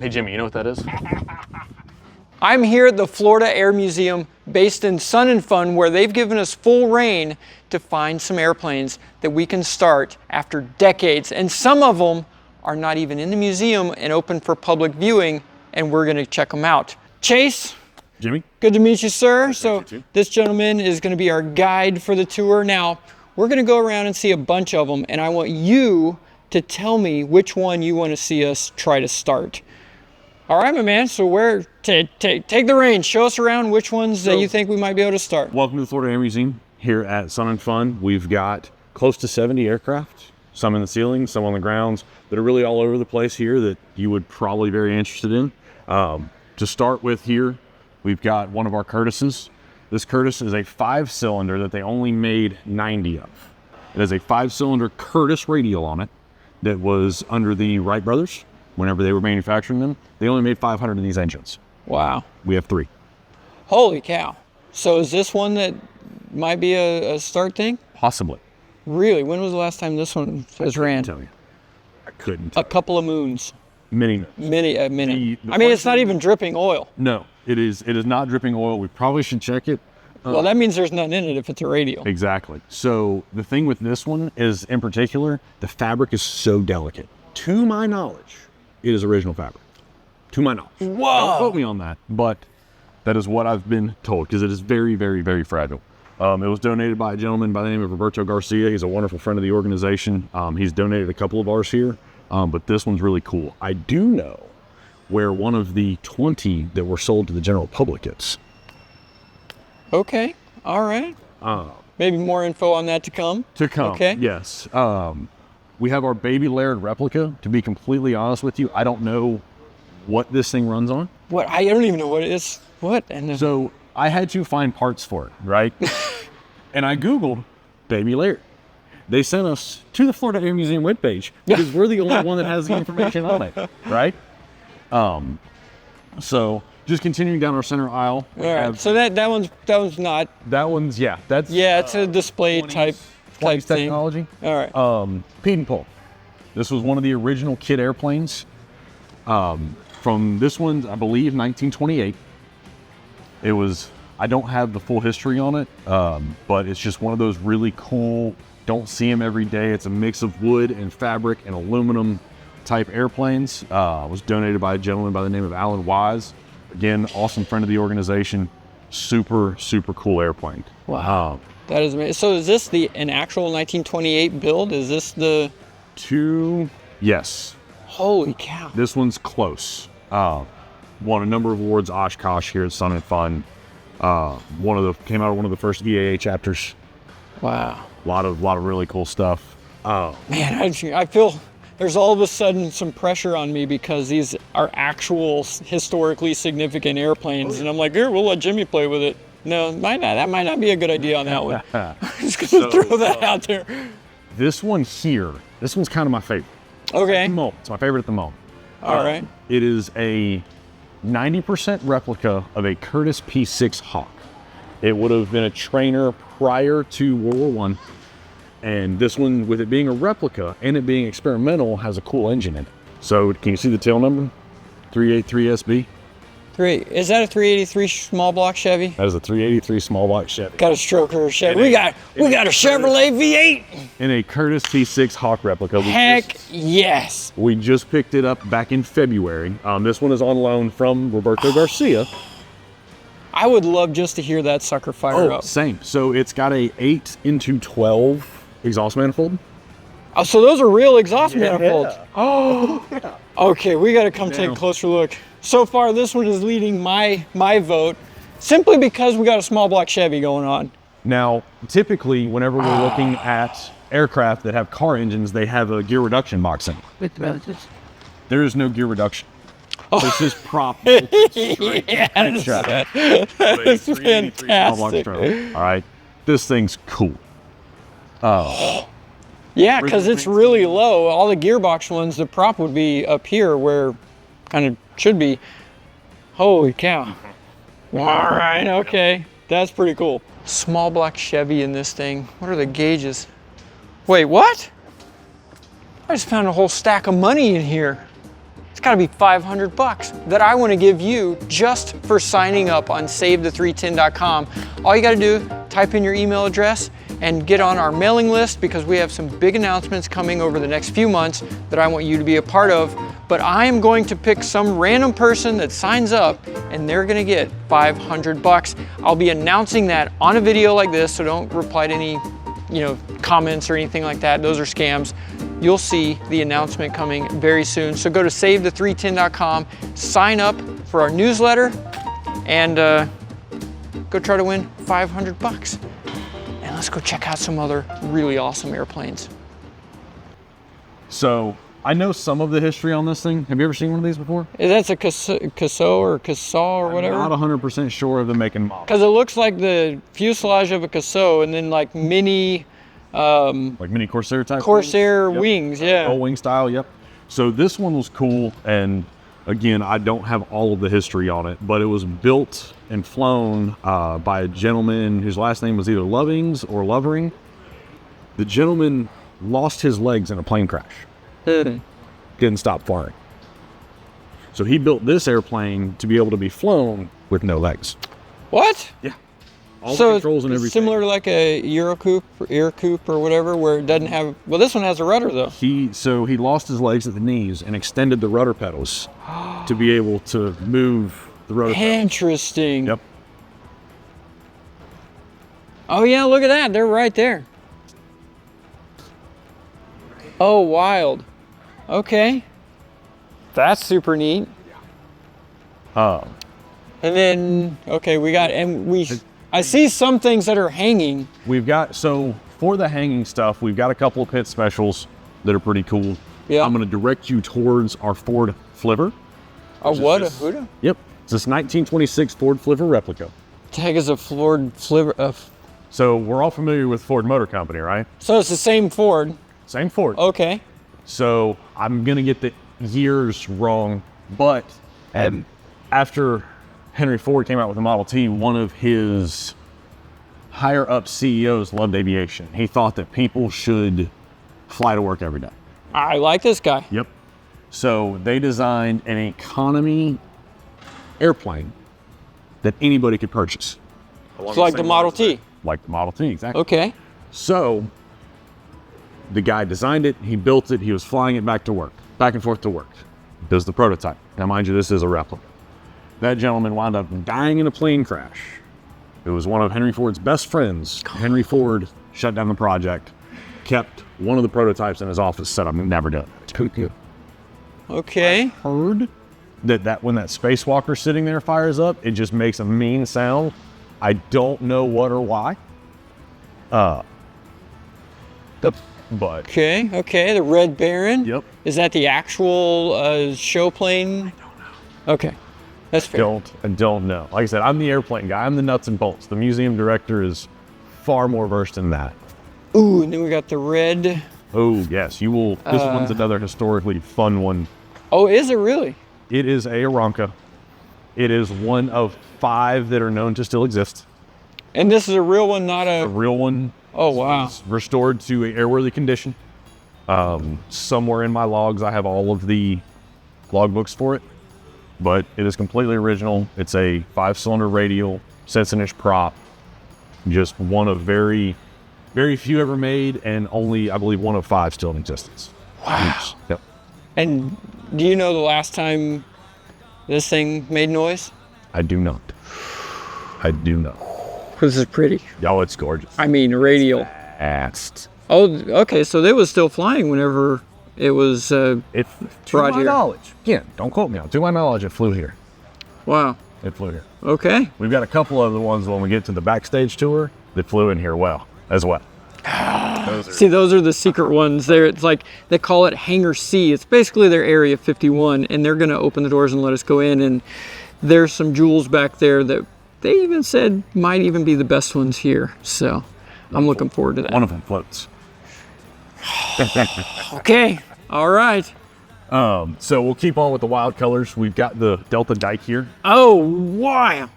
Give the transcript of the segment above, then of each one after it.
Hey, Jimmy, you know what that is? I'm here at the Florida Air Museum based in Sun and Fun, where they've given us full reign to find some airplanes that we can start after decades. And some of them are not even in the museum and open for public viewing, and we're gonna check them out. Chase. Jimmy. Good to meet you, sir. Nice to meet you too. This gentleman is gonna be our guide for the tour. Now, we're gonna go around and see a bunch of them, and I want you to tell me which one you wanna see us try to start. All right, my man, so take the reins. Show us around which ones that you think we might be able to start. Welcome to the Florida Air Museum here at Sun and Fun. We've got close to 70 aircraft, some in the ceiling, some on the grounds, that are really all over the place here that you would probably be very interested in. To start with here, we've got one of our Curtis's. This Curtis is a 5-cylinder that they only made 90 of. It has a 5-cylinder Curtis radial on it that was under the Wright brothers. Whenever they were manufacturing them, they only made 500 of these engines. Wow. We have 3. Holy cow. So is this one that might be a start thing? Possibly. Really? When was the last time this one was ran? Tell you. I couldn't. A couple of moons. Many. A minute. I mean, it's not even dripping oil. No, it is not dripping oil. We probably should check it. Well, that means there's nothing in it if it's a radial. Exactly. So the thing with this one is, in particular, the fabric is so delicate. To my knowledge, it is original fabric. To my knowledge. Whoa! Don't quote me on that, but that is what I've been told, because it is very, very, very fragile. It was donated by a gentleman by the name of Roberto Garcia. He's a wonderful friend of the organization. He's donated a couple of ours here, but this one's really cool. I do know where one of the 20 that were sold to the general public is. Okay, all right. Maybe more info on that to come? To come, okay. Yes. We have our Baby Laird replica. To be completely honest with you, I don't know what this thing runs on. What? I don't even know what it is. What? And so I had to find parts for it, right? And I Googled Baby Laird. They sent us to the Florida Air Museum webpage because we're the only one that has the information on it, right? So just continuing down our center aisle. All right. So that one's not. That one's that's it's a display 20s, type technology. Thing. All right. Pete and Pull. This was one of the original kit airplanes. From this one, I believe 1928. It was. I don't have the full history on it, but it's just one of those really cool. Don't see them every day. It's a mix of wood and fabric and aluminum type airplanes. Was donated by a gentleman by the name of Alan Wise. Again, awesome friend of the organization. Super, super cool airplane. Wow. That is amazing. So is this an actual 1928 build? Is this the... Yes. Holy cow. This one's close. Won a number of awards, Oshkosh here at Sun and Fun. Came out of one of the first EAA chapters. Wow. A lot of really cool stuff. Man, I feel there's all of a sudden some pressure on me because these are actual historically significant airplanes, and I'm like, here, we'll let Jimmy play with it. No, that might not be a good idea on that one. I'm just gonna throw that out there. This one here, this one's kind of my favorite. Okay. At the moment. It's my favorite at the moment. All right. It is a 90% replica of a Curtiss P6 Hawk. It would have been a trainer prior to World War I. And this one, with it being a replica and it being experimental, has a cool engine in it. So can you see the tail number? 383SB. Is that a 383 small block Chevy? That is a 383 small block Chevy. Got a stroker Chevy. We got a Chevrolet V8 in a Curtiss P6 Hawk replica. Heck yes. We just picked it up back in February. This one is on loan from Roberto Garcia. I would love just to hear that sucker fire up. Same. So it's got a 8x12 exhaust manifold. Oh, so those are real exhaust manifolds. Oh, yeah. Okay, we got to come take a closer look. So far, this one is leading my vote, simply because we got a small block Chevy going on. Now, typically, whenever we're looking at aircraft that have car engines, they have a gear reduction box in. There is no gear reduction. Oh. This is prop. Yes. That's fantastic. All right, this thing's cool. Yeah, because it's really low. All the gearbox ones, the prop would be up here where kind of should be. Holy cow. All right, okay. That's pretty cool. Small block Chevy in this thing. What are the gauges? Wait, what? I just found a whole stack of money in here. It's gotta be 500 bucks that I wanna give you just for signing up on SaveThe310.com. All you gotta do, type in your email address and get on our mailing list, because we have some big announcements coming over the next few months that I want you to be a part of. But I am going to pick some random person that signs up and they're gonna get 500 bucks. I'll be announcing that on a video like this, so don't reply to any comments or anything like that. Those are scams. You'll see the announcement coming very soon. So go to SaveThe310.com, sign up for our newsletter, and go try to win 500 bucks. And let's go check out some other really awesome airplanes. So I know some of the history on this thing. Have you ever seen one of these before? That's a Cassau or Cassau or whatever? I'm not 100% sure of the make and model. Because it looks like the fuselage of a Cassau and then like mini... like mini Corsair type Corsair wings, yeah. Whole wing style, yep. So this one was cool, and again, I don't have all of the history on it, but it was built and flown by a gentleman whose last name was either Lovings or Lovering. The gentleman lost his legs in a plane crash. Didn't stop flying. So he built this airplane to be able to be flown with no legs. What? Yeah. All So the controls and it's everything. similar to like a Eurocoupe or Air Coupe or whatever, where it doesn't have, well, this one has a rudder though. He lost his legs at the knees and extended the rudder pedals to be able to move the rudder pedals. Interesting. Yep. Oh yeah, look at that, they're right there. Oh, wild. Okay. That's super neat. And then, okay, I see some things that are hanging. We've got, so for the hanging stuff, we've got a couple of pit specials that are pretty cool. Yeah. I'm going to direct you towards our Ford Flivver. A what? A Huda? Yep. It's this 1926 Ford Flivver replica. The heck is a Ford Flivver? So we're all familiar with Ford Motor Company, right? So it's the same Ford. Same Ford. Okay. So I'm going to get the years wrong, but after Henry Ford came out with the Model T, one of his higher up CEOs loved aviation. He thought that people should fly to work every day. I like this guy. Yep. So they designed an economy airplane that anybody could purchase. It's like the Model T. Like the Model T, exactly. Okay. So the guy designed it, he built it, he was flying it back and forth to work. Does the prototype. Now mind you, this is a replica. That gentleman wound up dying in a plane crash. It was one of Henry Ford's best friends. Henry Ford shut down the project, kept one of the prototypes in his office, said, I'm never done. Okay. Heard that when that spacewalker sitting there fires up, it just makes a mean sound. I don't know what or why. But Okay. The Red Baron. Yep. Is that the actual show plane? I don't know. Okay. That's fair. I don't know. Like I said, I'm the airplane guy. I'm the nuts and bolts. The museum director is far more versed in that. Ooh, and then we got the red. Oh, yes. You will. This one's another historically fun one. Oh, is it really? It is a Aranca. It is one of 5 that are known to still exist. And this is a real one, not A a... real one. Oh, wow. It's restored to an airworthy condition. Somewhere in my logs, I have all of the logbooks for it. But it is completely original. It's a 5-cylinder radial, Sensen-ish prop. Just one of very, very few ever made, and only, I believe, one of 5 still in existence. Wow. Yep. And do you know the last time this thing made noise? I do not. This is pretty. Oh, it's gorgeous. I mean, radial. Fast. Oh, okay, so it was still flying whenever it was If to brought my here. knowledge, again, don't quote me on. To my knowledge, it flew here. Wow. It flew here. Okay. We've got a couple of the ones when we get to the backstage tour that flew in here as well. See, those are the secret ones. It's like they call it Hangar C. It's basically their Area 51, and they're going to open the doors and let us go in. And there's some jewels back there that they even said might even be the best ones here. So I'm looking forward to that. One of them floats. Okay. All right. So we'll keep on with the wild colors. We've got the Delta Dyke here. Oh, wow.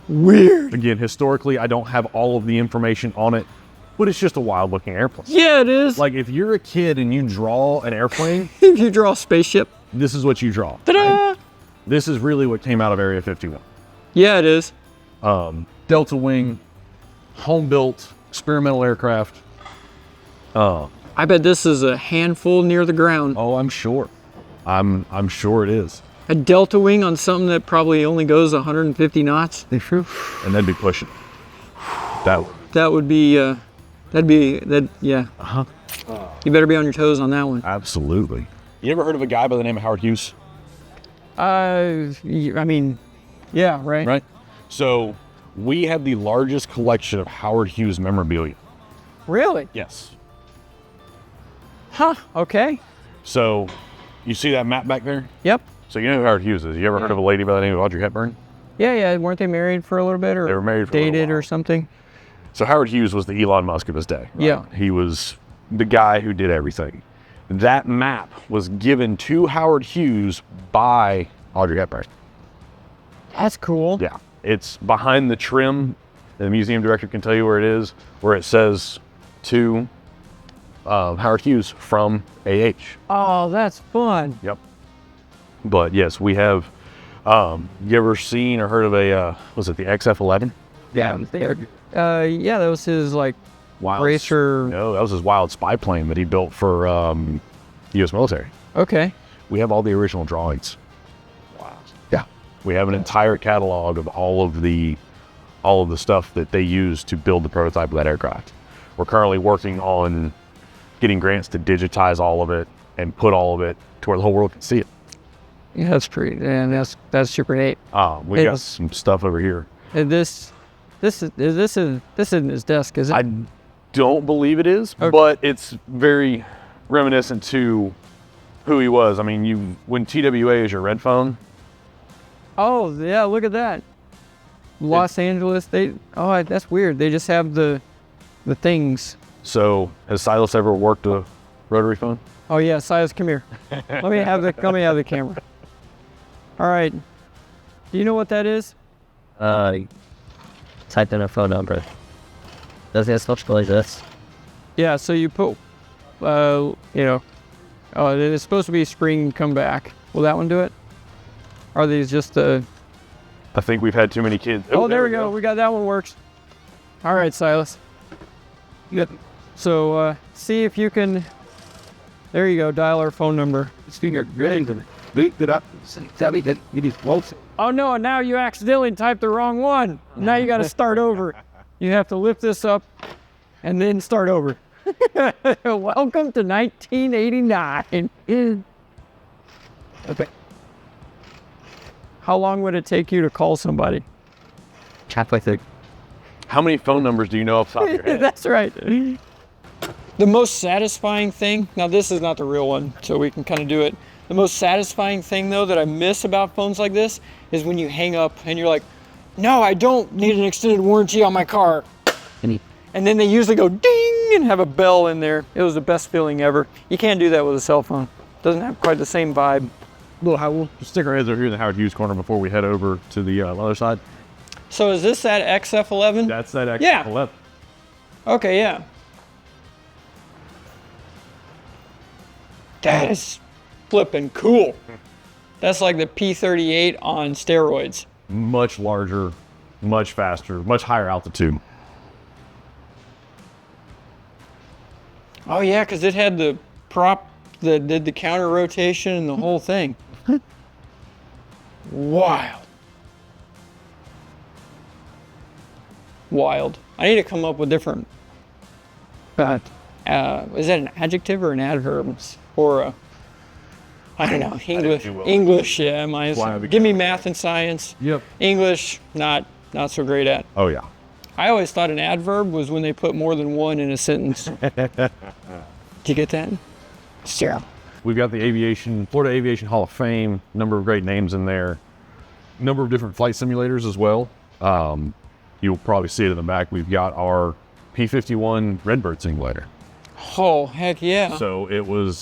Weird. Again, historically, I don't have all of the information on it. but it's just a wild looking airplane. Yeah, it is. Like if you're a kid and you draw an airplane, If you draw a spaceship. this is what you draw. Ta-da! Right? This is really what came out of Area 51. Yeah, it is. Delta wing, home built, experimental aircraft. I bet this is a handful near the ground. Oh, I'm sure. I'm sure it is. A delta wing on something that probably only goes 150 knots. And they'd be pushing. That would be, yeah. Uh-huh. You better be on your toes on that one. Absolutely. You ever heard of a guy by the name of Howard Hughes? I mean, yeah, right? Right. So we have the largest collection of Howard Hughes memorabilia. Really? Yes. Huh, okay. So you see that map back there? Yep. So you know who Howard Hughes is. You ever heard of a lady by the name of Audrey Hepburn? Yeah, weren't they married for a little bit or They were married for a little dated while. or something? So Howard Hughes was the Elon Musk of his day. Right? Yeah. He was the guy who did everything. That map was given to Howard Hughes by Audrey Hepburn. That's cool. Yeah. It's behind the trim. The museum director can tell you where it is, where it says to Howard Hughes from AH. Oh, that's fun. Yep. But yes, we have, you ever seen or heard of a, was it the XF-11? Yeah, yeah, that was his like racer. No, that was his wild spy plane that he built for U.S. military. Okay. We have all the original drawings. Wow. Yeah. We have an entire catalog of all of the stuff that they used to build the prototype of that aircraft. We're currently working on getting grants to digitize all of it and put all of it to where the whole world can see it. Yeah, that's pretty, and that's super neat. We got some stuff over here. And this isn't his desk, is it? I don't believe it is, Okay. but it's very reminiscent to who he was. I mean, when TWA is your red phone. Oh yeah, look at that. Los Angeles. That's weird. They just have the things. So has Silas ever worked a rotary phone? Oh yeah, Silas, come here. Let me have the camera. All right. Do you know what that is? Type in a phone number. Does it switch like this? Yeah. So you put, it's supposed to be screen and come back. Will that one do it? Are these just I think we've had too many kids. Oh, there we go. We got that one works. All right, Silas. Yep. So see if you can. There you go. Dial our phone number. Oh no! Now you accidentally typed the wrong one. Now you got to start over. You have to lift this up, and then start over. Welcome to 1989. Okay. How long would it take you to call somebody? Halfway through. How many phone numbers do you know off the top of your head? That's right. The most satisfying thing, now this is not the real one, so we can kind of do it. The most satisfying thing though that I miss about phones like this is when you hang up and you're like, no, I don't need an extended warranty on my car. And then they usually go ding and have a bell in there. It was the best feeling ever. You can't do that with a cell phone. Doesn't have quite the same vibe. We'll stick our heads over here in the Howard Hughes corner before we head over to the other side. So is this that XF-11? That's that XF-11. Yeah. Okay, yeah. That is flipping cool. That's like the P-38 on steroids. Much larger, much faster, much higher altitude. Oh yeah, because it had the prop that did the counter rotation and the whole thing. Wild. Wild. I need to come up with different. Is that an adjective or an adverb? Or I don't know. English. English. Yeah. Give me math and science. Yep. English. Not so great at. Oh yeah. I always thought an adverb was when they put more than one in a sentence. Did you get that? Sure. We've got the Florida Aviation Hall of Fame, number of great names in there, number of different flight simulators as well. You'll probably see it in the back. We've got our P-51 Redbird simulator. Oh, heck yeah. So it was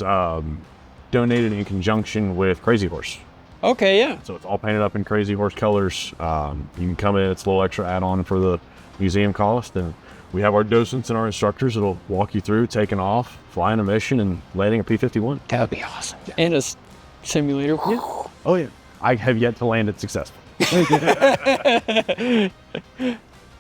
donated in conjunction with Crazy Horse. Okay, yeah. So it's all painted up in Crazy Horse colors. You can come in, it's a little extra add-on for the museum cost, and We have our docents and our instructors that'll walk you through taking off, flying a mission, and landing a P-51. That would be awesome. And a simulator. Oh yeah. I have yet to land it successfully.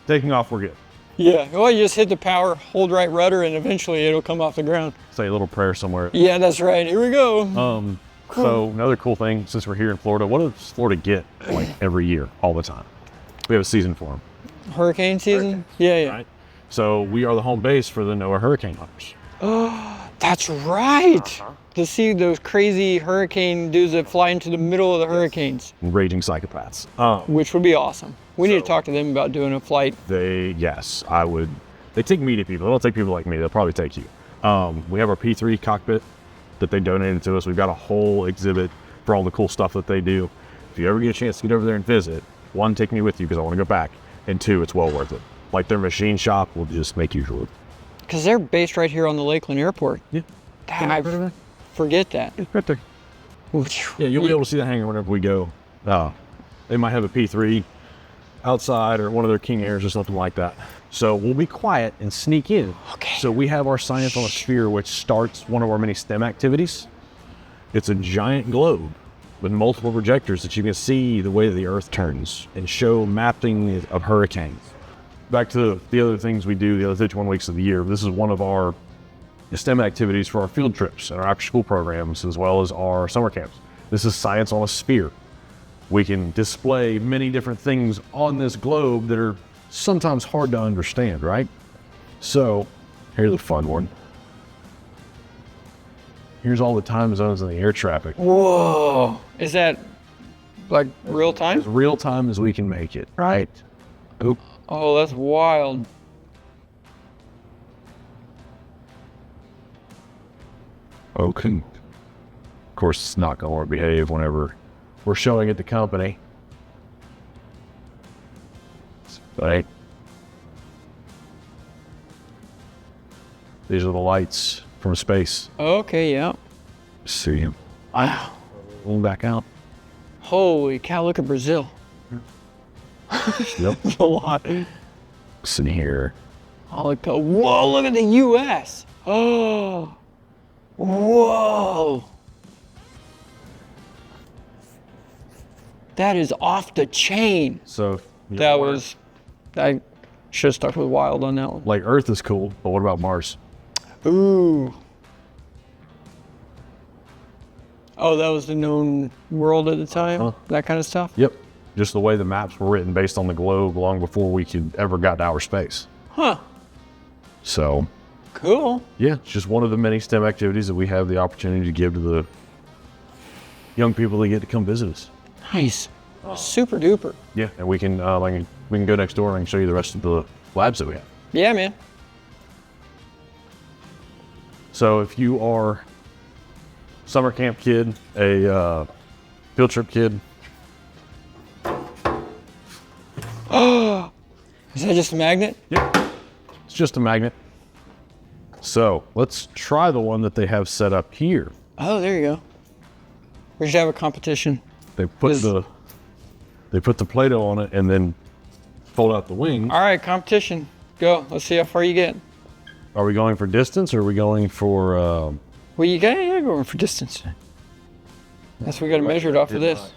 Taking off, we're good. Yeah, well, you just hit the power, hold right rudder, and eventually it'll come off the ground. Say a little prayer somewhere. Yeah, that's right. Here we go. So another cool thing, since we're here in Florida, what does Florida get like every year, all the time? We have a season for them. Hurricane season? Yeah. Right? So we are the home base for the NOAA hurricane hunters. Oh, that's right. To see those crazy hurricane dudes that fly into the middle of the hurricanes. Raging psychopaths. Which would be awesome. We need to talk to them about doing a flight. Yes, I would. They take media people. They don't take people like me. They'll probably take you. We have our P3 cockpit that they donated to us. We've got a whole exhibit for all the cool stuff that they do. If you ever get a chance to get over there and visit, one, take me with you because I want to go back. And two, it's well worth it. Like their machine shop will just make you look. Because they're based right here on the Lakeland Airport. Yeah. I forget that. It's right there. Yeah, you'll be able to see the hangar whenever we go. They might have a P3 outside or one of their King Airs or something like that. So we'll be quiet and sneak in. Okay. So we have our Science on a Sphere, which starts one of our many STEM activities. It's a giant globe with multiple projectors that you can see the way the Earth turns and show mapping of hurricanes. Back to the other things we do the other 51 weeks of the year. This is one of our STEM activities for our field trips and our after school programs, as well as our summer camps. This is Science on a Sphere. We can display many different things on this globe that are sometimes hard to understand, right? So here's a fun one. Here's all the time zones in the air traffic. Whoa. Is that like real time? As real time as we can make it, right? Oop. Oh, that's wild. Okay. Of course, it's not going to behave whenever we're showing it to company. Right. These are the lights from space. Okay, yeah. See him. Wow. Going back out. Holy cow, look at Brazil. Yep. That's a lot. Sitting here. Whoa, look at the U.S. Oh. Whoa. That is off the chain. So That was, I should have stuck with wild on that one. like Earth is cool, but what about Mars? Ooh. Oh, that was the known world at the time? That kind of stuff? Yep. Just the way the maps were written based on the globe long before we could ever got to outer space. Huh. So, Cool. yeah, it's just one of the many STEM activities that we have the opportunity to give to the young people that get to come visit us. Nice. Super duper. Yeah, and we can we can go next door and I can show you the rest of the labs that we have. Yeah, man. So if you are summer camp kid, a field trip kid. Oh, is that just a magnet? Yep. It's just a magnet. So let's try the one that they have set up here. Oh, there you go. We should have a competition. They put the Play-Doh on it and then fold out the wings. All right, competition. Go. Let's see how far you get. Are we going for distance or are we going for? Well, you gotta go for distance. That's what we gotta measure it off of this.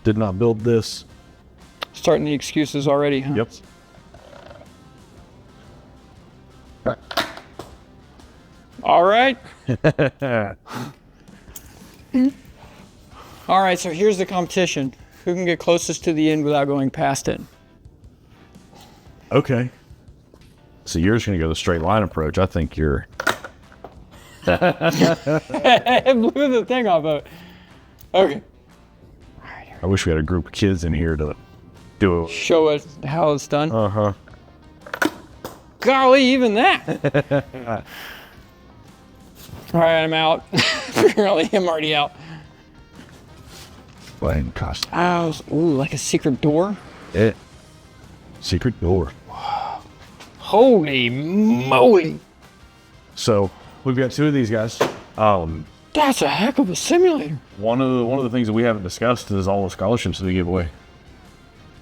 Did not build this. Starting the excuses already, huh? Yep. All right. All right, so here's the competition. Who can get closest to the end without going past it? Okay. So you're just gonna go the straight line approach. I think you're. It blew the thing off of it. Okay. I wish we had a group of kids in here to do it. Show us how it's done. Uh-huh. Golly, even that. All right, I'm out. Apparently, I'm already out. Playing costume. Ow. Ooh, like a secret door? Secret door. Holy moly. So we've got two of these guys. That's a heck of a simulator. One of the things that we haven't discussed is all the scholarships that we give away.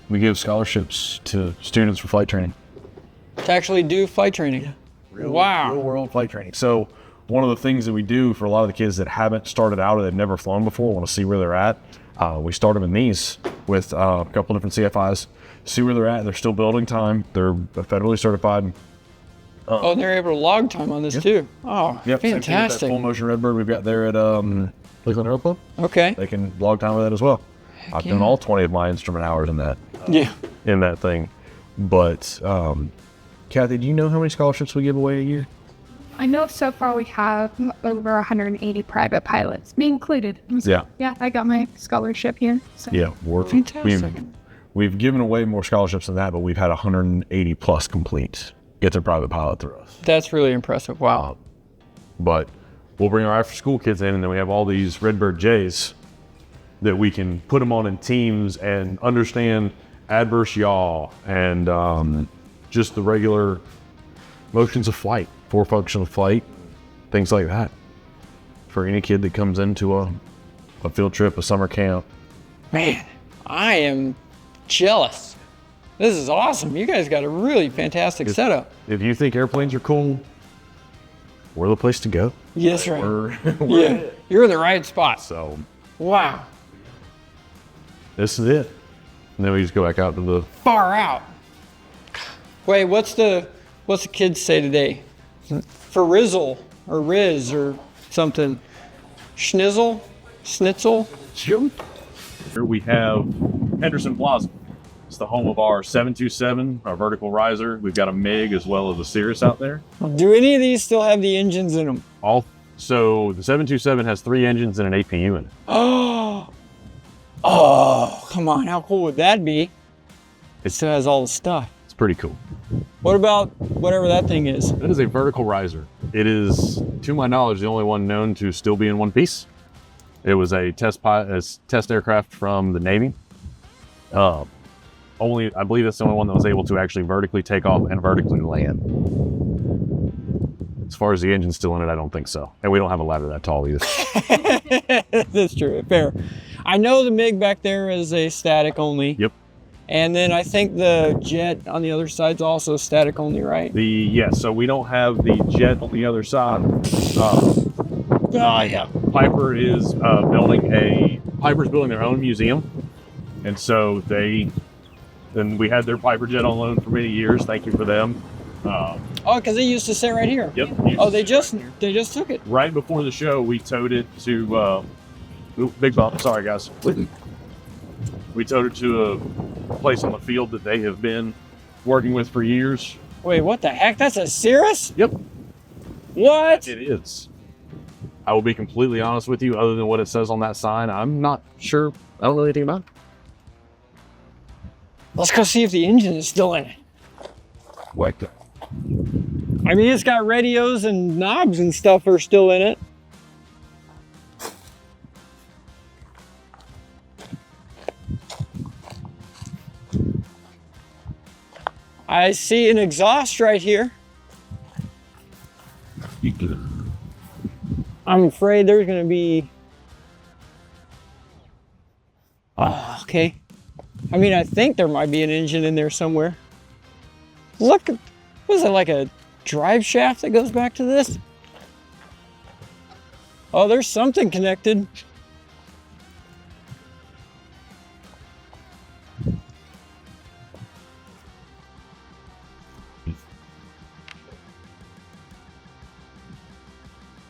We give scholarships to students for flight training. To actually do flight training. Wow. Real world flight training. So one of the things that we do for a lot of the kids that haven't started out or they've never flown before, want to see where they're at, we start them in these with a couple different CFIs, see where they're at. They're still building time. They're federally certified. Oh, they're able to log time on this too. Oh, Yep, same thing with that fantastic. full motion Redbird we've got there at Lakeland Aero Club. Okay. They can log time with that as well. I've done all 20 of my instrument hours in that. Yeah. In that thing. But Kathy, do you know how many scholarships we give away a year? I know so far we have over 180 private pilots, me included. Yeah. Yeah, I got my scholarship here. So. Yeah, we've given away more scholarships than that, but we've had 180 plus complete get their private pilot through us. That's really impressive. Wow. But we'll bring our after school kids in, and then we have all these Redbird J's that we can put them on in teams and understand adverse yaw and just the regular motions of flight, four function of flight, things like that. For any kid that comes into a field trip, a summer camp. Man, I am jealous. This is awesome. You guys got a really fantastic setup. If you think airplanes are cool, we're the place to go. Yes, right. We're Yeah, you're in the right spot. So Wow. this is it. And then we just go back out to the Far out. Wait, what's the kids say today? For Rizzle or Riz or something. Schnizzle? Schnitzel? Here we have Henderson Plaza. It's the home of our 727, our vertical riser. We've got a MiG as well as a Cirrus out there. Do any of these still have the engines in them? So the 727 has 3 engines and an APU in it. Oh, come on. How cool would that be? It still has all the stuff. It's pretty cool. What about whatever that thing is? It is a vertical riser. It is, to my knowledge, the only one known to still be in one piece. It was a test aircraft from the Navy. I believe it's the only one that was able to actually vertically take off and vertically land. As far as the engine's still in it, I don't think so. And we don't have a ladder that tall either. That's true. Fair. I know the MiG back there is a static only. Yep. And then I think the jet on the other side's also static only, right? Yes, so we don't have the jet on the other side. Yeah. Piper's building their own museum. And so we had their Piper jet on loan for many years. Thank you for them. Oh, because it used to sit right here. Yep. Oh, they just took it. Right before the show, we towed it to big bump. Sorry, guys. We towed it to a place on the field that they have been working with for years. Wait, what the heck? That's a Cirrus? Yep, What? it is. I will be completely honest with you. Other than what it says on that sign, I'm not sure. I don't know anything about it. Let's go see if the engine is still in it. What? I mean, it's got radios and knobs and stuff are still in it. I see an exhaust right here. I'm afraid there's going to be... Oh, okay. I mean, I think there might be an engine in there somewhere. Look, what is it, like a drive shaft that goes back to this? Oh, there's something connected.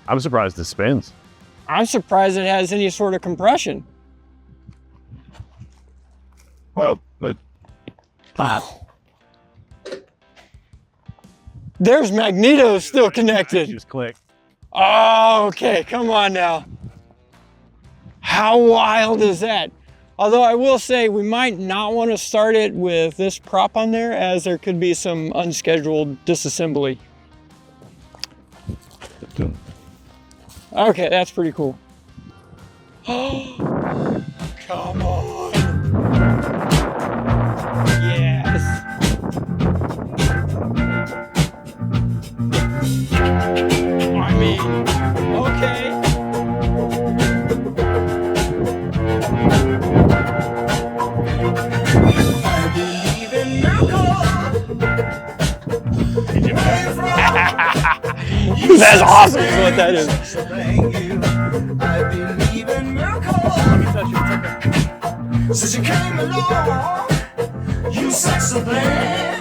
I'm surprised this spins. I'm surprised it has any sort of compression. Well, but Wow. There's magnetos still connected. just click. Oh, okay, come on now. How wild is that? Although I will say we might not want to start it with this prop on there, as there could be some unscheduled disassembly. Okay, that's pretty cool. Come on. Yes. I mean, okay. I believe in miracles. That's awesome is what that is. I believe in miracles. Since you came along, you sex the plan.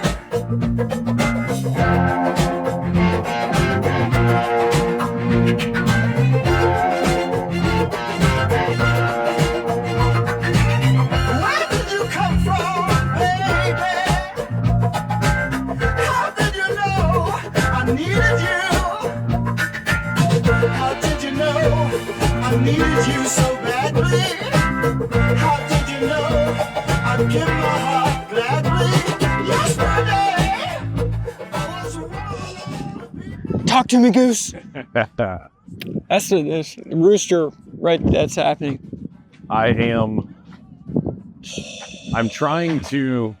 Where did you come from, baby? How did you know I needed you? How did you know I needed you so badly? How did you know I'd give my heart gladly? Yesterday, I was wrong. Talk to me, Goose. That's the rooster, right? That's happening. I'm trying to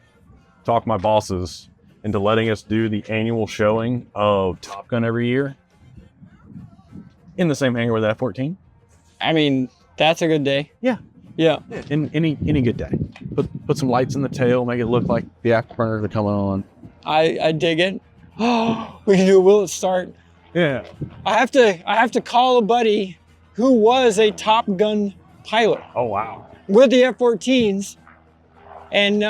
talk my bosses into letting us do the annual showing of Top Gun every year in the same hangar with F-14. I mean, that's a good day. Yeah. Yeah. In any good day. Put some lights in the tail, make it look like the afterburners are coming on. I dig it. Oh, we can do a will it start. Yeah. I have to call a buddy who was a Top Gun pilot Oh wow. with the F-14s. And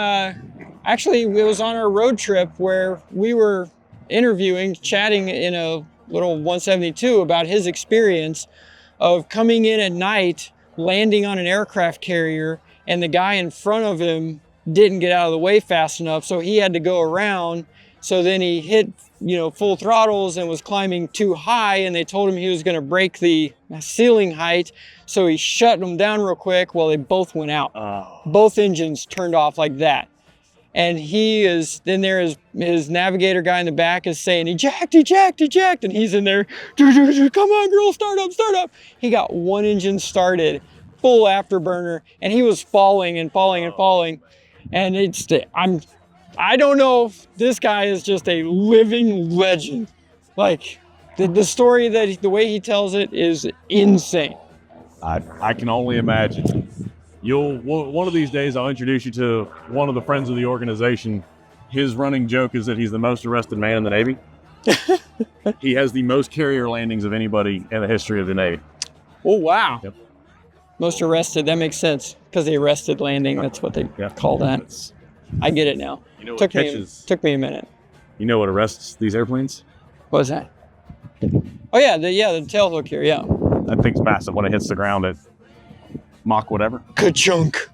actually, it was on our road trip where we were interviewing, chatting in a little 172 about his experience of coming in at night, landing on an aircraft carrier, and the guy in front of him didn't get out of the way fast enough, so he had to go around. So then he hit, full throttles and was climbing too high, and they told him he was going to break the ceiling height. So he shut them down real quick. Well, they both went out. Both engines turned off like that. And his navigator guy in the back is saying, eject, eject, eject. And he's in there, come on, girl, start up, start up. He got one engine started, full afterburner, and he was falling and falling and falling. And I don't know if this guy is just a living legend. Like, the story the way he tells it is insane. I can only imagine. One of these days I'll introduce you to one of the friends of the organization. His running joke is that he's the most arrested man in the Navy. He has the most carrier landings of anybody in the history of the Navy. Oh, wow. Yep. Most arrested, that makes sense. Because the arrested landing, that's what they call that. I get it now. You know what Took me a minute. You know what arrests these airplanes? What was that? Oh yeah, the tail hook here, yeah. That thing's massive when it hits the ground at Mach whatever. Ka-chunk.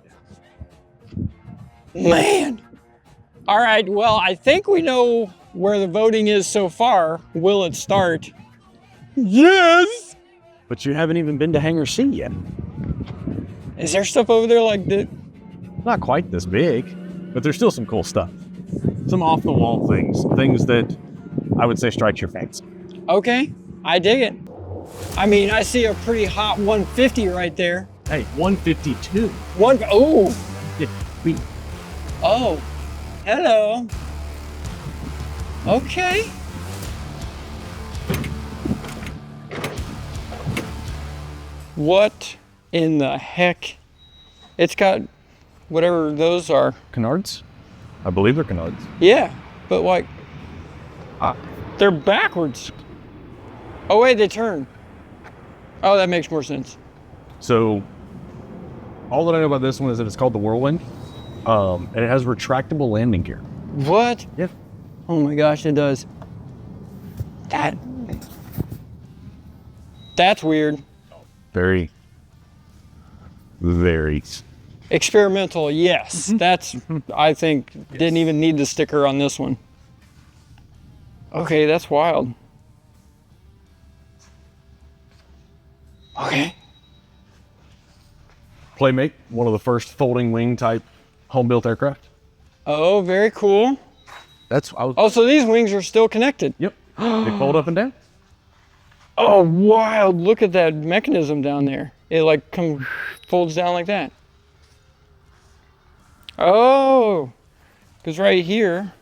Man. All right, well, I think we know where the voting is so far. Will it start? Yes! But you haven't even been to Hangar C yet. Is there stuff over there like that? Not quite this big, but there's still some cool stuff. Some off-the-wall things that I would say strike your fancy. Okay, I dig it. I mean, I see a pretty hot 150 right there. Hey, 152. Oh, Feet. oh, hello. Okay. What in the heck? It's got whatever those are. Canards? I believe they're canards. Yeah, but like, they're backwards. Oh wait, they turn. Oh, that makes more sense. So, all that I know about this one is that it's called the Whirlwind, and it has retractable landing gear. What? Yep. Oh my gosh, it does. That's weird. Very Experimental, yes. That's, I think, didn't even need the sticker on this one. Okay, that's wild. Okay. Playmate, one of the first folding wing type home-built aircraft. Oh, very cool. Oh, so these wings are still connected. Yep. They fold up and down. Oh, wild. Look at that mechanism down there. It like folds down like that. Oh, because right here,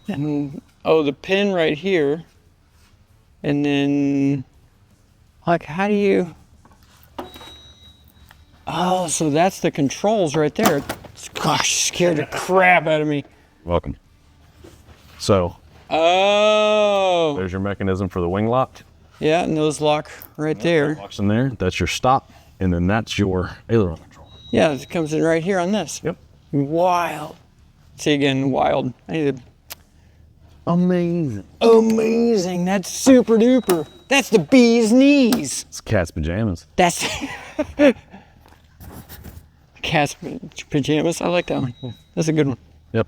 and the pin right here, and then, like, how do you, oh, so that's the controls right there. Gosh, scared the crap out of me. Welcome. So, Oh. There's your mechanism for the wing lock. Yeah, nose lock right there. Locks in there. That's your stop, and then that's your aileron control. Yeah, it comes in right here on this. Yep. Wild. See again, wild. I need to... Amazing. Amazing. That's super duper. That's the bee's knees. It's cat's pajamas. That's cat's pajamas. I like that one. That's a good one. Yep.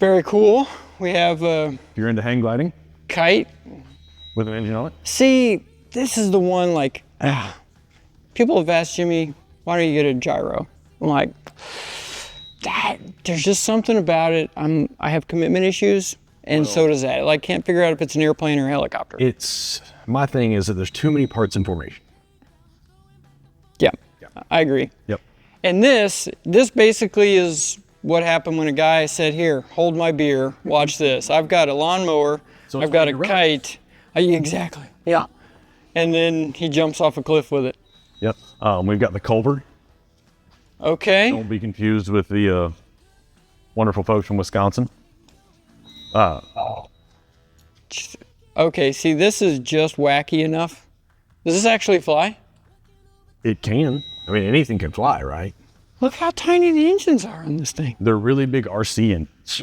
Very cool. We have a If you're into hang gliding kite. with an engine on it, See, this is the one like, people have asked Jimmy, why don't you get a gyro? I'm like, there's just something about it. I have commitment issues, and so does that. Like, can't figure out if it's an airplane or a helicopter. my thing is that there's too many parts in formation. Yeah, I agree. Yep. And this basically is what happened when a guy said, here, hold my beer, watch this. I've got a lawnmower, So I've it's got a like a kite. Exactly, yeah. And then he jumps off a cliff with it. Yep. We've got the Culver. Okay. Don't be confused with the wonderful folks from Wisconsin. Okay, see, this is just wacky enough. Does this actually fly? It can. I mean, anything can fly, right? Look how tiny the engines are on this thing. They're really big RC engines.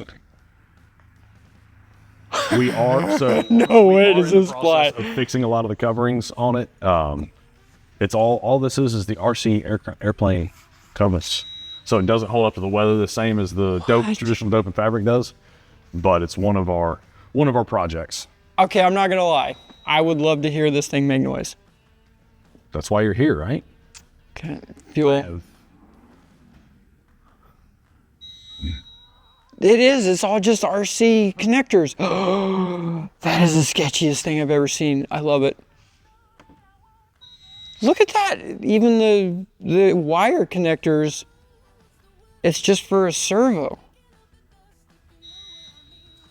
We are so. No way we are does in the this fly. process of fixing a lot of the coverings on it. It's all this is the RC airplane covers. So it doesn't hold up to the weather the same as the traditional dope and fabric does, but it's one of our projects. Okay, I'm not gonna lie. I would love to hear this thing make noise. That's why you're here, right? Okay, fuel. It is. It's all just RC connectors. That is the sketchiest thing I've ever seen. I love it. Look at that. Even the wire connectors, it's just for a servo.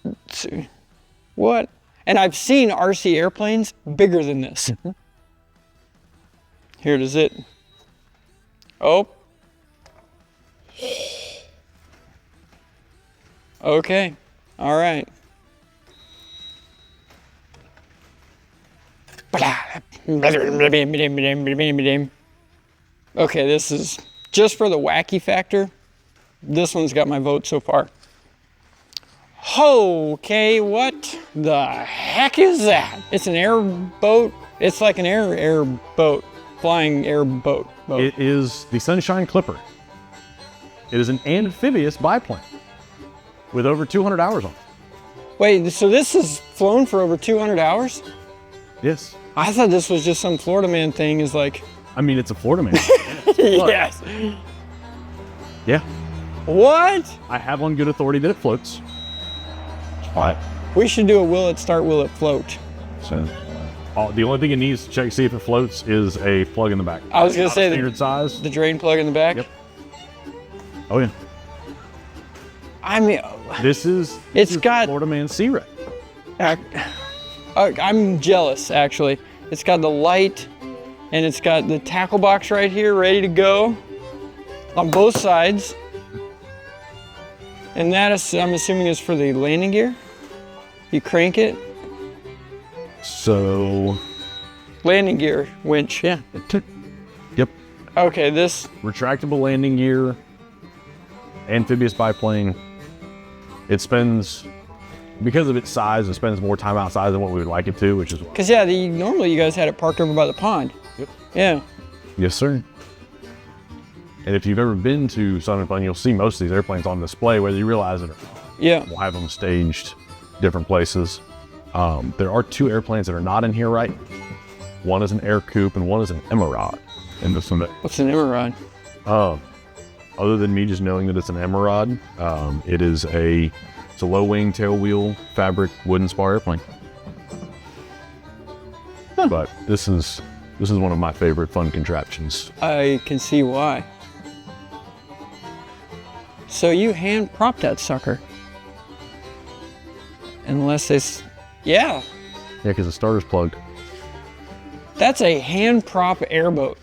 Let's see. What? And I've seen RC airplanes bigger than this. Here does it. Oh. Okay. All right. Okay, this is just for the wacky factor. This one's got my vote so far. Okay, what the heck is that? It's an airboat. It's like an airboat, flying airboat. It is the Sunshine Clipper. It is an amphibious biplane with over 200 hours on it. Wait, so this has flown for over 200 hours? Yes. I thought this was just some Florida man thing. Is like, I mean, it's a Florida man. yes. Yeah. What? I have on good authority that it floats. Right. We should do a will it start, will it float? So, the only thing it needs to check to see if it floats is a plug in the back. I was gonna Not say standard size. the drain plug in the back. Yep. Oh yeah. I mean, This is got- Florida Man Sea Ray. I'm jealous actually. It's got the light, and it's got the tackle box right here, ready to go, on both sides. And that is, I'm assuming, is for the landing gear. You crank it. So. Landing gear winch, yeah. Yep. Okay, this. Retractable landing gear. Amphibious biplane. It spends, because of its size, it spends more time outside than what we would like it to, which is why. Because yeah, normally you guys had it parked over by the pond. Yep. Yeah. Yes, sir. And if you've ever been to Sun and Fun, you'll see most of these airplanes on display, whether you realize it or not. Yeah. We'll have them staged different places. There are two airplanes that are not in here, right? One is an Air Coupe and one is an Emerald. And this one, What's an Emerald? other than me just knowing that it's an Emerald, it's a low wing, tail wheel, fabric, wooden spar airplane. Huh. But this is one of my favorite fun contraptions. I can see why. So you hand prop that sucker. Unless it's, yeah, Yeah, because the starter's plugged. that's a hand prop airboat.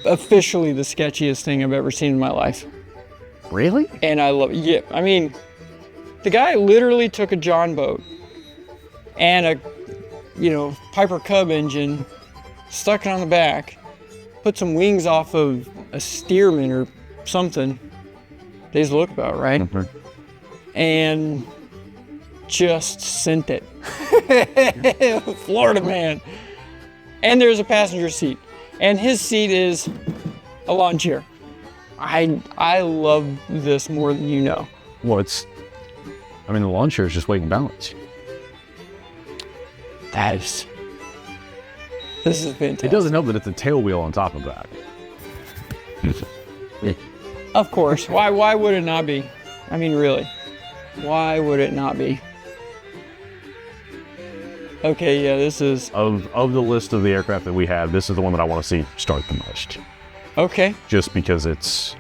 Officially the sketchiest thing I've ever seen in my life. Really? And I love it. Yeah, I mean, the guy literally took a John boat and a, Piper Cub engine, stuck it on the back, put some wings off of a Stearman or something. These look about right. Mm-hmm. And just sent it. Florida man. And there's a passenger seat. And his seat is a lawn chair. I love this more than you know. Well, the lawn chair is just weight and balance. This is fantastic. It doesn't help that it's a tail wheel on top of that. Of course. Why would it not be? I mean, really. Why would it not be? Okay, yeah, this is... Of the list of the aircraft that we have, this is the one that I want to see start the most. Okay. Just because it's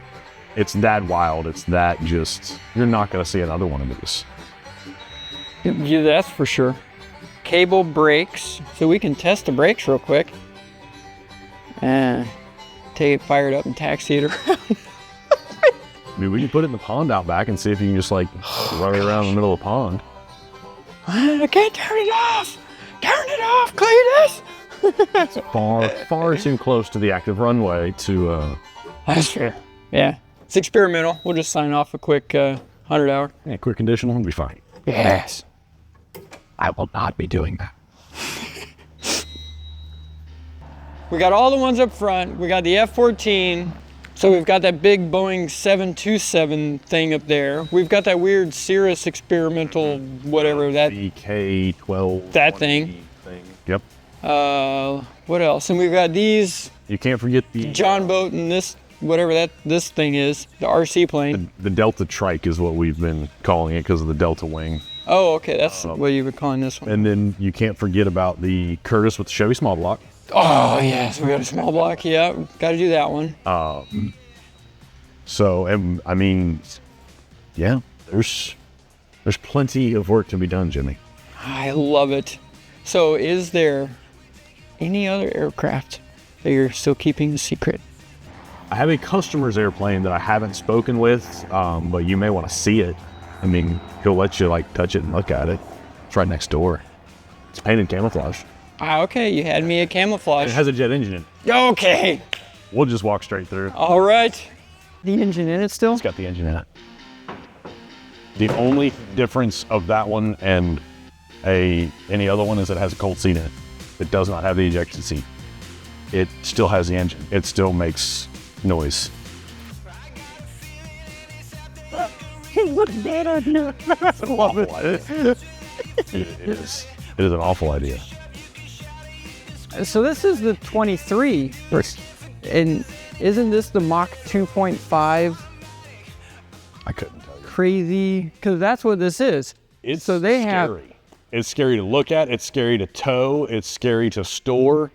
that wild, it's that just... You're not going to see another one of these. Yeah, that's for sure. Cable brakes. So we can test the brakes real quick. Take it fired up and taxi it around. I mean, we can put it in the pond out back and see if you can just run it around in the middle of the pond. I can't turn it off. Turn it off, Cletus. It's far too close to the active runway to... That's fair. Yeah. It's experimental. We'll just sign off a quick 100 hour. Yeah, quick conditional, it'll be fine. Yes. I will not be doing that. We got all the ones up front. We got the F-14. So we've got that big Boeing 727 thing up there. We've got that weird Cirrus experimental, whatever that... BK-12... That thing. Yep. What else? And we've got these... You can't forget the... John boat and this, whatever this thing is, the RC plane. The Delta Trike is what we've been calling it because of the Delta wing. Oh, okay, that's what you were calling this one. And then you can't forget about the Curtiss with the Chevy small block. Oh, yes, we got a small block, yeah, got to do that one. Yeah, there's plenty of work to be done, Jimmy. I love it. So is there any other aircraft that you're still keeping a secret? I have a customer's airplane that I haven't spoken with, but you may want to see it. I mean, he'll let you touch it and look at it. It's right next door. It's painted camouflage. Okay, you had me at camouflage. It has a jet engine in it. Okay. We'll just walk straight through. All right. The engine in it still? It's got the engine in it. The only difference of that one and any other one is it has a cold seat in it. It does not have the ejection seat. It still has the engine. It still makes noise. Look bad on you. I love it. It is an awful idea. So this is the 23. And isn't this the Mach 2.5? I couldn't tell you. Crazy, because that's what this is. It's so they scary. It's scary to look at. It's scary to tow. It's scary to store.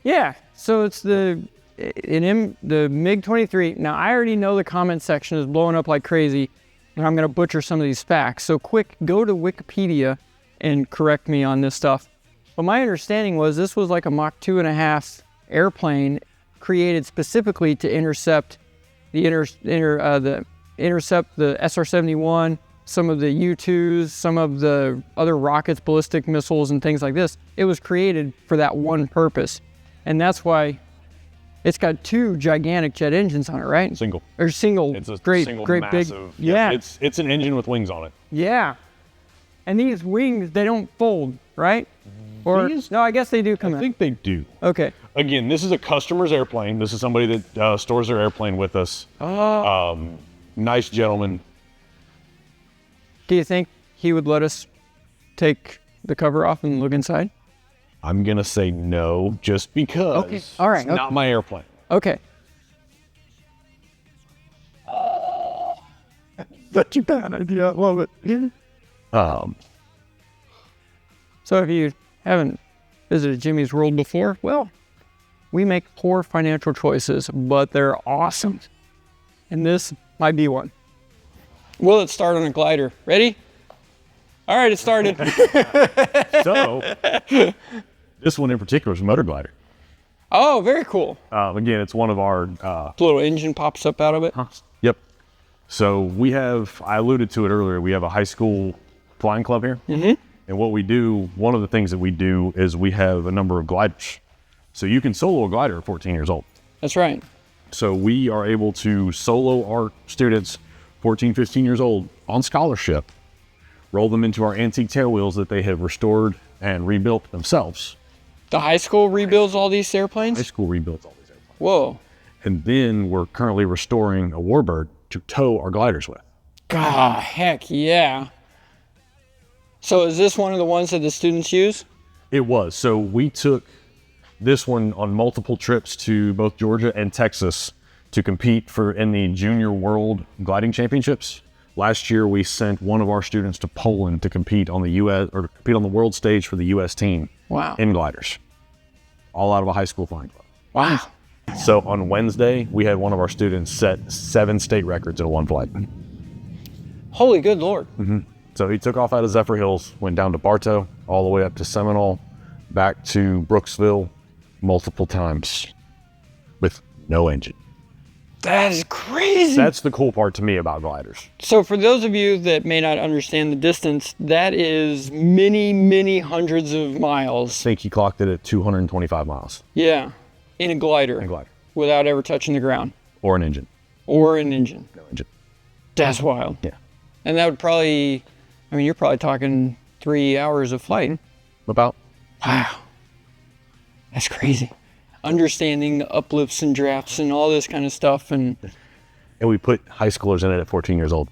Yeah. So it's the MiG-23. Now I already know the comment section is blowing up like crazy, and I'm going to butcher some of these facts. So quick, go to Wikipedia and correct me on this stuff. But my understanding was this was like a Mach 2.5 airplane created specifically to intercept the SR-71, some of the U-2s, some of the other rockets, ballistic missiles, and things like this. It was created for that one purpose, and that's why it's got two gigantic jet engines on it, right? Single. Or single. It's a great, single great massive. big. Yeah. It's an engine with wings on it. Yeah. And these wings, they don't fold, right? Or no, I guess they do come out. I think they do. Okay. Again, this is a customer's airplane. This is somebody that stores their airplane with us. Nice gentleman. Do you think he would let us take the cover off and look inside? I'm gonna say no, just because. Okay. All right. It's not my airplane. Okay. Such a bad idea. I love it. So if you haven't visited Jimmy's World before, well, we make poor financial choices, but they're awesome. And this might be one. Will it start on a glider? Ready? All right, it started. So, this one in particular is a motor glider. Oh, very cool. Again, it's one of our... The little engine pops up out of it. Yep. So I alluded to it earlier, we have a high school flying club here. Mm-hmm. And what we do, one of the things that we do is we have a number of gliders. So you can solo a glider at 14 years old. That's right. So we are able to solo our students, 14, 15 years old, on scholarship, roll them into our antique tail wheels that they have restored and rebuilt themselves. The high school rebuilds all these airplanes? High school rebuilds all these airplanes. Whoa. And then we're currently restoring a Warbird to tow our gliders with. God, heck yeah. So is this one of the ones that the students use? It was. So we took this one on multiple trips to both Georgia and Texas to compete in the Junior World Gliding Championships. Last year, we sent one of our students to Poland to compete on the world stage for the U.S. team. Wow. In gliders, all out of a high school flying club. Wow. So on Wednesday, we had one of our students set 7 state records in one flight. Holy good Lord. Mm-hmm. So he took off out of Zephyr Hills, went down to Bartow, all the way up to Seminole, back to Brooksville multiple times with no engine. That is crazy. That's the cool part to me about gliders. So for those of you that may not understand the distance, that is many, many hundreds of I miles. think he clocked it at 225 miles. Yeah, in a glider. In a glider. Without ever touching the ground. Or an engine. Or an engine. No engine. That's wild. Yeah. And that would probably, you're probably talking 3 hours of flight. About. Wow. That's crazy. Understanding the uplifts and drafts and all this kind of stuff. And we put high schoolers in it at 14 years old.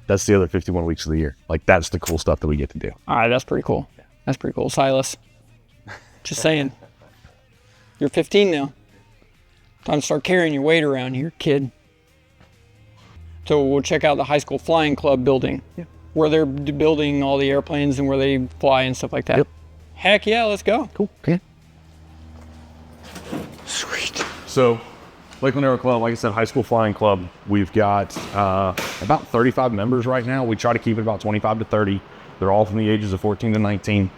That's the other 51 weeks of the year. Like, that's the cool stuff that we get to do. All right, that's pretty cool. That's pretty cool. Silas, just saying. You're 15 now. Time to start carrying your weight around here, kid. So we'll check out the high school flying club building. Yeah. Where they're building all the airplanes and where they fly and stuff like that. Yep. Heck yeah, let's go. Cool. Okay. Sweet. So, Lakeland Aero Club, like I said, high school flying club. We've got about 35 members right now. We try to keep it about 25 to 30. They're all from the ages of 14 to 19.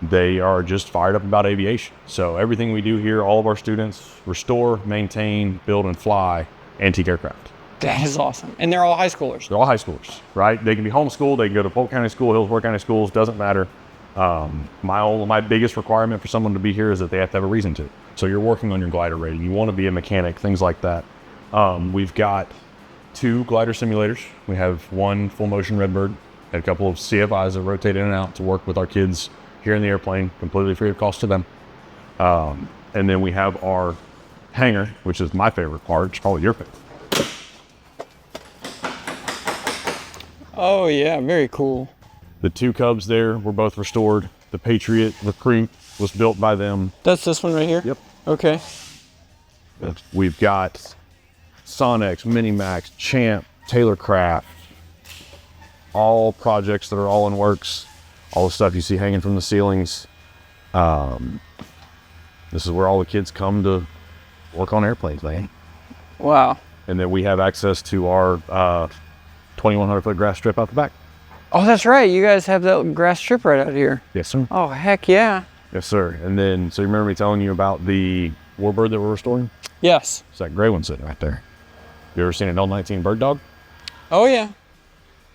They are just fired up about aviation. So everything we do here, all of our students restore, maintain, build, and fly antique aircraft. That is awesome. And they're all high schoolers. They're all high schoolers, right? They can be homeschooled. They can go to Polk County School, Hillsborough County Schools, doesn't matter. My biggest requirement for someone to be here is that they have to have a reason to. So you're working on your glider rating. You want to be a mechanic, things like that. We've got 2 glider simulators. We have one full motion Redbird, and a couple of CFIs that rotate in and out to work with our kids here in the airplane, completely free of cost to them. And then we have our hangar, which is my favorite part. It's probably your favorite. Oh yeah, very cool. The 2 Cubs there were both restored. The Patriot Recruit was built by them. That's this one right here? Yep. Okay. We've got Sonex, Minimax, Champ, Taylorcraft, all projects that are all in works. All the stuff you see hanging from the ceilings. This is where all the kids come to work on airplanes, man. Wow. And then we have access to our 2,100 foot grass strip out the back. Oh, that's right. You guys have that grass strip right out here. Yes, sir. Oh, heck yeah. Yes, sir. And then, so you remember me telling you about the Warbird that we're restoring? Yes. It's that gray one sitting right there. You ever seen an L-19 bird dog? Oh, yeah.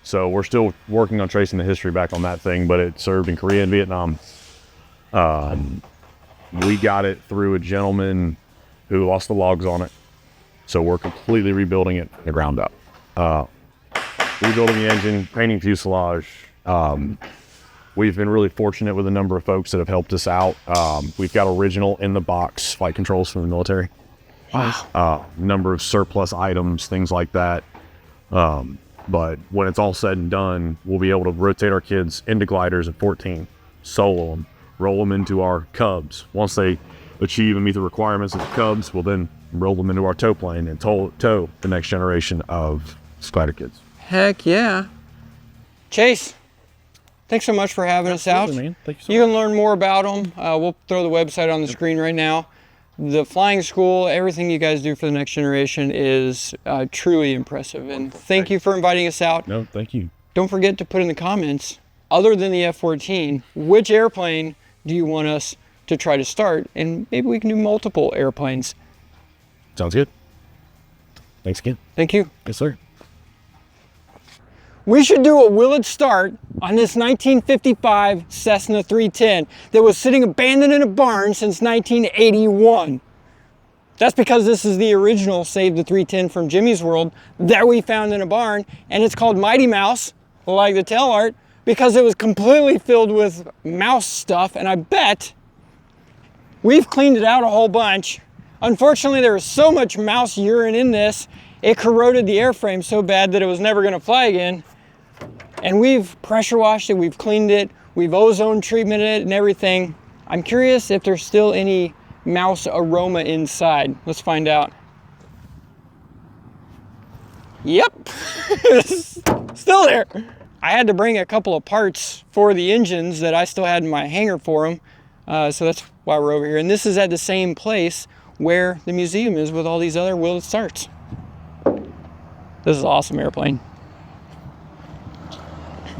So we're still working on tracing the history back on that thing, but it served in Korea and Vietnam. We got it through a gentleman who lost the logs on it. So we're completely rebuilding it from the ground up. Rebuilding the engine, painting fuselage. We've been really fortunate with a number of folks that have helped us out. We've got original in the box flight controls from the military. Wow. Number of surplus items, things like that. But when it's all said and done, we'll be able to rotate our kids into gliders at 14, solo them, roll them into our Cubs. Once they achieve and meet the requirements of the Cubs, we'll then roll them into our tow plane and tow the next generation of glider kids. Heck yeah. Chase, thanks so much for having us out. Man. Thank you so You can learn more about them. We'll throw the website on the screen right now. The flying school, everything you guys do for the next generation is truly impressive. And thank you for inviting us out. No, thank you. Don't forget to put in the comments, other than the F-14, which airplane do you want us to try to start? And maybe we can do multiple airplanes. Sounds good. Thanks again. Thank you. Yes, sir. We should do a will it start on this 1955 Cessna 310 that was sitting abandoned in a barn since 1981. That's because this is the original Save the 310 from Jimmy's World that we found in a barn, and it's called Mighty Mouse, like the tail art, because it was completely filled with mouse stuff, and I bet we've cleaned it out a whole bunch. Unfortunately, there was so much mouse urine in this, it corroded the airframe so bad that it was never gonna fly again. And we've pressure washed it, we've cleaned it, we've ozone treatmented it and everything. I'm curious if there's still any mouse aroma inside. Let's find out. Yep, still there. I had to bring a couple of parts for the engines that I still had in my hangar for them. So that's why we're over here. And this is at the same place where the museum is with all these other will it starts. This is an awesome airplane.